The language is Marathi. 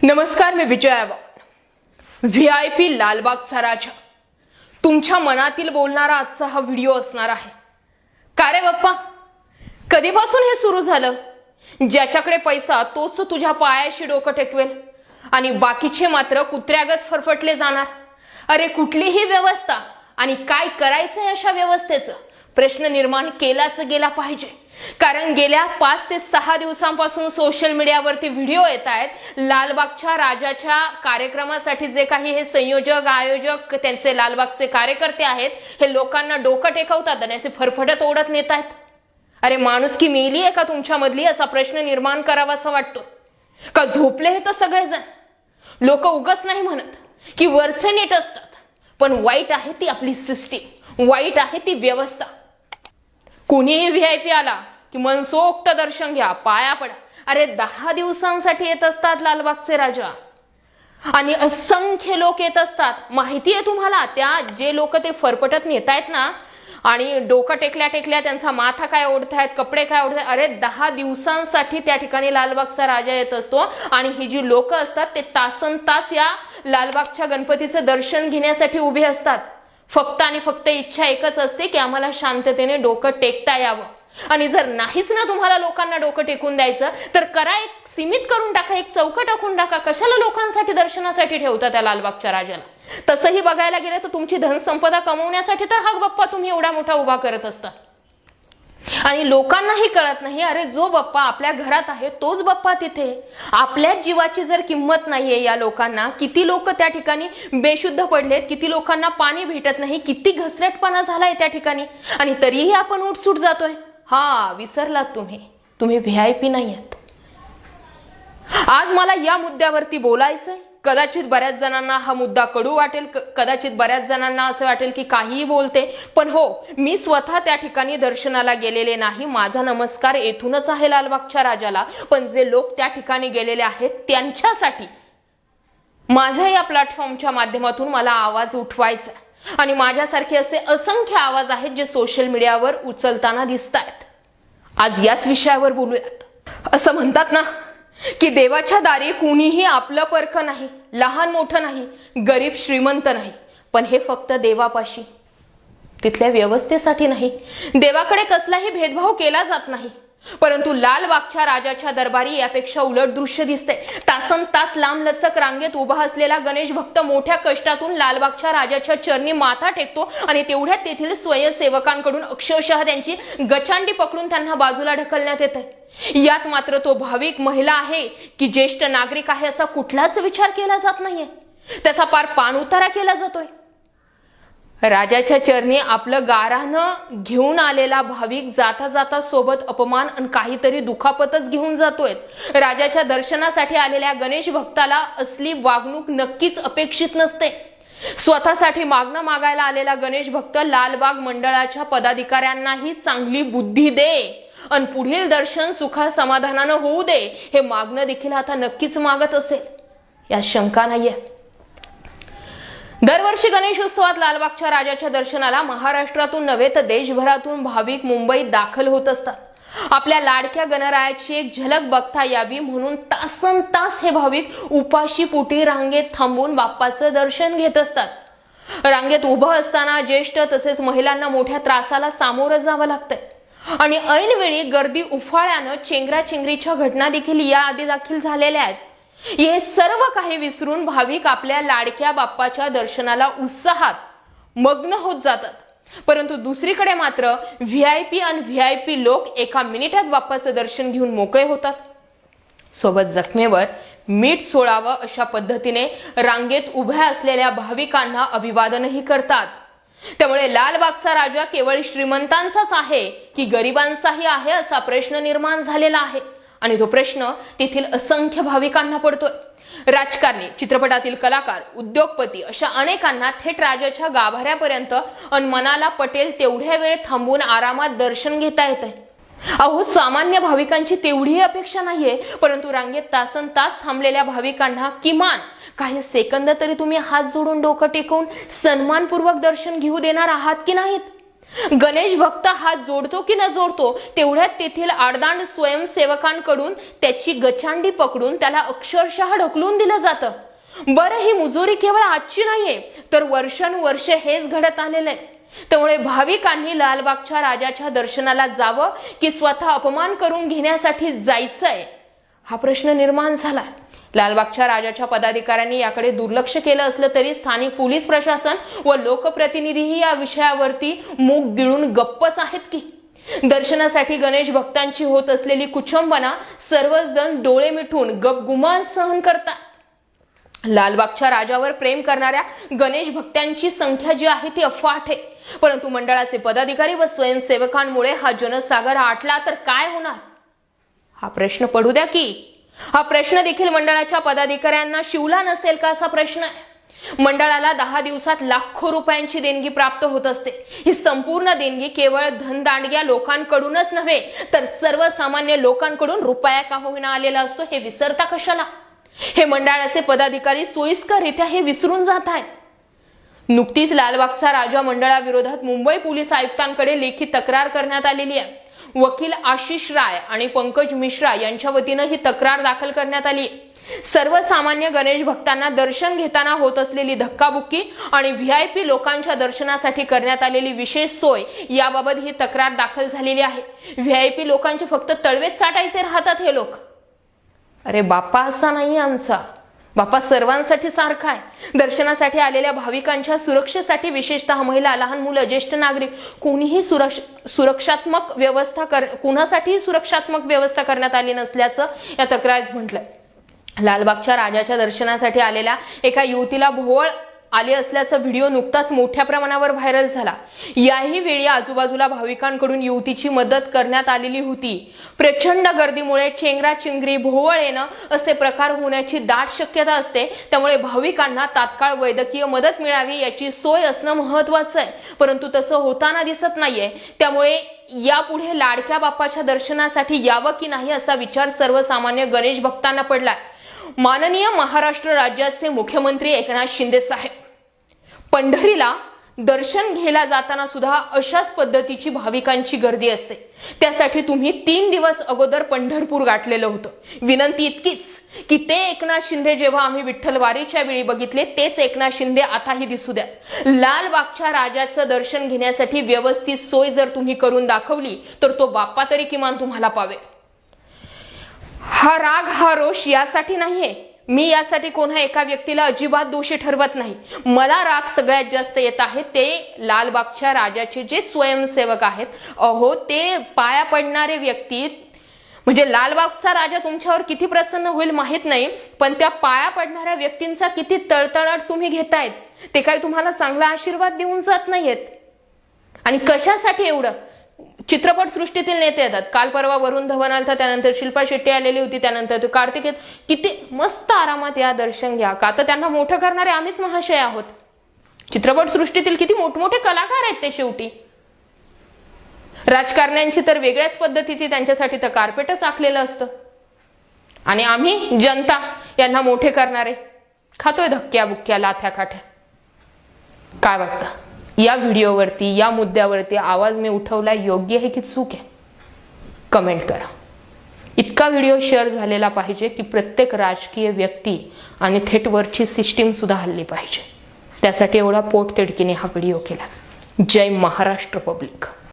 नमस्कार, मी विजया वाघ। व्हीआयपी लालबागचा राजा तुमच्या मनातील बोलणारा आजचा हा व्हिडिओ असणार आहे। का रे बाप्पा, कधीपासून हे सुरू झालं? ज्याच्याकडे पैसा तोच तुझ्या पायाशी डोकं टेकवेल आणि बाकीचे मात्र कुत्र्यागत फरफटले जाणार। अरे कुठलीही व्यवस्था आणि काय करायचंय अशा व्यवस्थेचं प्रश्न निर्माण केलाच गेला पाहिजे। कारण गेल्या 5 ते 6 दिवसांपासून सोशल मीडियावरती व्हिडिओ येत आहेत लालबागच्या राजाच्या कार्यक्रमासाठी जे काही हे संयोजक आयोजक त्यांचे लालबागचे कार्यकर्ते आहेत हे लोकांना डोकं टेकवतात आणि असे फरफटत ओढत नेत आहेत। अरे माणुसकी मेली आहे का तुमच्यामधली असा प्रश्न निर्माण करावासा वाटतो का? झोपले हे तर सगळेजण लोक उगच नाही म्हणत की वरचे नीट असतात, पण वाईट आहे ती आपली सिस्टीम, वाईट आहे ती व्यवस्था। कोणीही व्हीआयपी आला की मनसोक्त दर्शन घ्या, पाया पडा। अरे 10 दिवसांसाठी येत असतात लालबागचे राजा आणि असंख्य लोक येत असतात। माहिती आहे तुम्हाला त्या जे लोक ते फरफटत नेतायत ना आणि डोकं टेकल्या टेकल्या त्यांचा माथा काय ओढतायत, कपडे काय ओढतायत। अरे 10 दिवसांसाठी त्या ठिकाणी लालबागचा राजा येत असतो आणि ही जी लोक असतात ते तासन तास या लालबागच्या गणपतीचं दर्शन घेण्यासाठी उभे असतात। फक्त आणि फक्त इच्छा एकच असते की आम्हाला शांततेने डोकं टेकता यावं। आणि जर नाहीच ना तुम्हाला लोकांना डोकं टेकून द्यायचं तर करा, एक सीमित करून टाका, एक चौकट टाकून टाका। कशाला लोकांसाठी दर्शनासाठी ठेवता त्या लालबागच्या राजाला? तसंही बघायला गेलं तर तुमची धनसंपदा कमवण्यासाठी तर हा बाप्पा तुम्ही एवढा मोठा उभा करत असता आणि लोकांनाही कळत नाही। अरे जो बाप्पा आपल्या घरात आहे तोच बाप्पा तिथे। आपल्या जीवाची जर किंमत नाहीये या लोकांना, किती लोक त्या ठिकाणी बेशुद्ध पडलेत, किती लोकांना पाणी भेटत नाही, किती घसरटपणा झालाय त्या ठिकाणी आणि तरीही आपण उठसूट जातोय। हा विसरलात तुम्ही व्हीआयपी नाही आहात। आज मला या मुद्द्यावरती बोलायचंय। कदाचित बऱ्याच जणांना हा मुद्दा कडू वाटेल, कदाचित बऱ्याच जणांना असं वाटेल की काहीही बोलते, पण हो, मी स्वतः त्या ठिकाणी दर्शनाला गेलेले नाही। माझा नमस्कार येथूनच आहे लालबागच्या राजाला, पण जे लोक त्या ठिकाणी गेलेले आहेत त्यांच्यासाठी माझ्या या प्लॅटफॉर्मच्या माध्यमातून मला आवाज उठवायचा आणि माझ्यासारखे असे असंख्य आवाज आहेत जे सोशल मीडियावर उचलताना दिसतायत। आज याच विषयावर बोलूयात। असं म्हणतात ना की देवाच्या दारी कुणीही आपलं परख नाही, लहान मोठं नाही, गरीब श्रीमंत नाही, पण हे फक्त देवापाशी, तिथल्या व्यवस्थेसाठी नाही। देवाकडे कसलाही भेदभाव केला जात नाही, परंतु लालबागच्या राजाच्या दरबारी यापेक्षा उलट दृश्य दिसते। तासन तास लांब लचक रांगेत उभा असलेला गणेश भक्त मोठ्या कष्टातून लालबागच्या राजाच्या चरणी माथा टेकतो आणि तेवढ्यात तेथील स्वयंसेवकांकडून अक्षरशः त्यांची गचांडी पकडून त्यांना बाजूला ढकलण्यात येते। यात मात्र तो भाविक, महिला आहे की ज्येष्ठ नागरिक आहे असा कुठलाच विचार केला जात नाहीये। त्याचा पार पाणउतारा केला जातोय। राजाच्या चरणी आपलं गारानं घेऊन आलेला भाविक जाता जाता सोबत अपमान आणि काहीतरी दुखापतच घेऊन जातोय। राजाच्या दर्शनासाठी आलेल्या गणेश भक्ताला असली वागणूक नक्कीच अपेक्षित नसते। स्वतःसाठी मागणं मागायला आलेला गणेश भक्त लालबाग मंडळाच्या पदाधिकाऱ्यांनाही चांगली बुद्धी दे आणि पुढील दर्शन सुखा समाधानानं होऊ दे हे मागणं देखील आता नक्कीच मागत असेल, यात शंका नाहीये। दरवर्षी गणेश उत्सवात लालबागच्या राजाच्या दर्शनाला महाराष्ट्रातून नव्हे तर देशभरातून भाविक मुंबईत दाखल होत असतात। आपल्या लाडक्या गणरायाची एक झलक बघता यावी म्हणून तासन तास हे भाविक उपाशी पोटी रांगेत थांबून बाप्पाचं दर्शन घेत असतात। रांगेत उभं असताना ज्येष्ठ तसेच महिलांना मोठ्या त्रासाला सामोरं जावं लागतंय आणि ऐनवेळी गर्दी उफाळ्यानं चेंगराचेंगरीच्या घटना देखील याआधी दाखल झालेल्या आहेत। हे सर्व काही विसरून भाविक आपल्या लाडक्या बाप्पाच्या दर्शनाला उत्साहात मग्न होत जातात, परंतु दुसरीकडे मात्र व्हीआयपी आणि व्हीआयपी लोक एका मिनिटात बाप्पाचं दर्शन घेऊन मोकळे होतात। सोबत जखमेवर मीठ सोडावं अशा पद्धतीने रांगेत उभ्या असलेल्या भाविकांना अभिवादनही करतात। त्यामुळे लालबागचा राजा केवळ श्रीमंतांचाच आहे की गरिबांचाही आहे असा प्रश्न निर्माण झालेला आहे आणि तो प्रश्न तेथील असंख्य भाविकांना पडतोय। राजकारणी, चित्रपटातील कलाकार, उद्योगपती अशा अनेकांना थेट राजाच्या गाभाऱ्यापर्यंत आणि मनाला पटेल तेवढ्या वेळ थांबून आरामात दर्शन घेता येत आहे। अहो, सामान्य भाविकांची तेवढी अपेक्षा नाहीये, परंतु रांगेत तासन तास थांबलेल्या भाविकांना किमान काही सेकंद तरी तुम्ही हात जोडून डोकं टेकवून सन्मानपूर्वक दर्शन घेऊ देणार आहात की नाहीत? गणेश भक्त हात जोडतो की न जोडतो तेवढ्यात तेथील आडदांड स्वयंसेवकांकडून त्याची गचांडी पकडून त्याला अक्षरशः ढकलून दिलं जातं. बरं, ही मुजोरी केवळ आजची नाहीये, तर वर्षानुवर्ष हेच घडत आलेलं आहे. त्यामुळे भाविकांनी लालबागच्या राजाच्या दर्शनाला जावं की स्वतः अपमान करून घेण्यासाठी जायचंय, हा प्रश्न निर्माण झाला. लालबागच्या राजाच्या पदाधिकाऱ्यांनी याकडे दुर्लक्ष केलं असलं तरी स्थानिक पोलीस प्रशासन व लोकप्रतिनिधीही या विषयावरती मूग गिळून गप्पच आहेत की. दर्शनासाठी गणेश भक्तांची होत असलेली कुचंबना सर्वच जण डोळे मिटून गपगुमान सहन करतात. लालबागच्या राजावर प्रेम करणाऱ्या गणेश भक्तांची संख्या जी आहे ती अफाट आहे. परंतु मंडळाचे पदाधिकारी व स्वयंसेवकांमुळे हा जनसागर आटला तर काय होणार, हा प्रश्न पडू द्या की. हा प्रश्न देखील मंडळाच्या पदाधिकाऱ्यांना शिवला नसेल का असा प्रश्न आहे. मंडळाला 10 दिवसात लाखो रुपयांची देणगी प्राप्त होत असते. ही संपूर्ण देणगी केवळ धनदांडग्या लोकांकडूनच नव्हे तर सर्वसामान्य लोकांकडून रुपया का होईना आलेला असतो हे विसरता कशाला. हे मंडळाचे पदाधिकारी सोयीस्कररित्या हे विसरून जात आहेत. नुकतीच लालबागचा राजा मंडळाविरोधात मुंबई पोलीस आयुक्तांकडे लेखी तक्रार करण्यात आलेली आहे. वकील आशिष राय आणि पंकज मिश्रा यांच्या वतीनं ही तक्रार दाखल करण्यात आली. सर्वसामान्य गणेश भक्तांना दर्शन घेताना होत असलेली धक्काबुक्की आणि VIP लोकांच्या दर्शनासाठी करण्यात आलेली विशेष सोय याबाबत ही तक्रार दाखल झालेली आहे. VIP लोकांचे फक्त तळवेच चाटायचे राहतात हे लोक. अरे बाप्पा असा नाही आमचा, बाप्पा सर्वांसाठी सारखा आहे. दर्शनासाठी आलेल्या भाविकांच्या सुरक्षेसाठी विशेषतः महिला, लहान मुलं, ज्येष्ठ नागरिक कोणीही सुरक्षात्मक व्यवस्था करण्यात आली नसल्याचं या तक्रारीत म्हटलंय. लालबागच्या राजाच्या दर्शनासाठी आलेल्या एका युवतीला भोवळ आले असल्याचा व्हिडिओ नुकताच मोठ्या प्रमाणावर व्हायरल झाला. याही वेळी आजूबाजूला भाविकांकडून युवतीची मदत करण्यात आलेली होती. प्रचंड गर्दीमुळे चेंगराचेंगरी, भोवळ येणं असे प्रकार होण्याची दाट शक्यता असते. त्यामुळे भाविकांना तात्काळ वैद्यकीय मदत मिळावी याची सोय असणं महत्वाचं आहे. परंतु तसं होताना दिसत नाहीये. त्यामुळे यापुढे लाडक्या बाप्पाच्या दर्शनासाठी यावं की नाही असा विचार सर्वसामान्य गणेश भक्तांना पडलाय. माननीय महाराष्ट्र राज्याचे मुख्यमंत्री एकनाथ शिंदे साहेब, पंढरीला दर्शन घ्यायला जाताना सुद्धा अशाच पद्धतीची भाविकांची गर्दी असते. त्यासाठी तुम्ही 3 दिवस अगोदर पंढरपूर गाठलेलं होतं. विनंती इतकीच की ते एकनाथ शिंदे जेव्हा आम्ही विठ्ठल वारीच्या वेळी बघितले तेच एकनाथ शिंदे आताही दिसू द्या. लालबागच्या राजाचं दर्शन घेण्यासाठी व्यवस्थित सोय जर तुम्ही करून दाखवली तर तो बाप्पा तरी किमान तुम्हाला पावे. हा राग, हा रोष यासाठी नाहीये. मी यासाठी कोणा एका व्यक्तीला अजिबात दोषी ठरवत नाही. मला राग सगळ्यात जास्त येत आहे ते लालबागच्या राजाचे जे स्वयंसेवक आहेत. अहो, ते पाया पडणारे व्यक्ती, म्हणजे लालबागचा राजा तुमच्यावर किती प्रसन्न होईल माहित नाही, पण त्या पाया पडणाऱ्या व्यक्तींचा किती तळतळाट तुम्ही घेतायत. ते काही तुम्हाला चांगला आशीर्वाद देऊन जात नाहीयेत. आणि कशासाठी एवढं? चित्रपट सृष्टीतील नेते येतात. काल परवा वरुण धवन आलता, त्यानंतर शिल्पा शेट्टी आलेली होती, त्यानंतर कार्तिक. किती मस्त आरामात या दर्शन घ्या. का तर त्यांना मोठं करणारे आम्हीच महाशय आहोत. चित्रपट सृष्टीतील किती मोठमोठे कलाकार आहेत ते. शेवटी राजकारण्यांची तर वेगळ्याच पद्धतीची त्यांच्यासाठी तर कार्पेटच आखलेलं असतं. आणि आम्ही जनता यांना मोठे करणारे खातोय धक्क्या बुक्क्या, लाथ्या काठ्या. काय वाटतं या व्हिडिओवरती, या मुद्द्यावरती आवाज मी उठवला योग्य आहे की चूक आहे? कमेंट करा. इतका व्हिडिओ शेअर झालेला पाहिजे की प्रत्येक राजकीय व्यक्ती आणि थेट वरची सिस्टीम सुद्धा हल्ली पाहिजे. त्यासाठी एवढा पोटतिडकीने हा व्हिडिओ केला. जय महाराष्ट्र पब्लिक.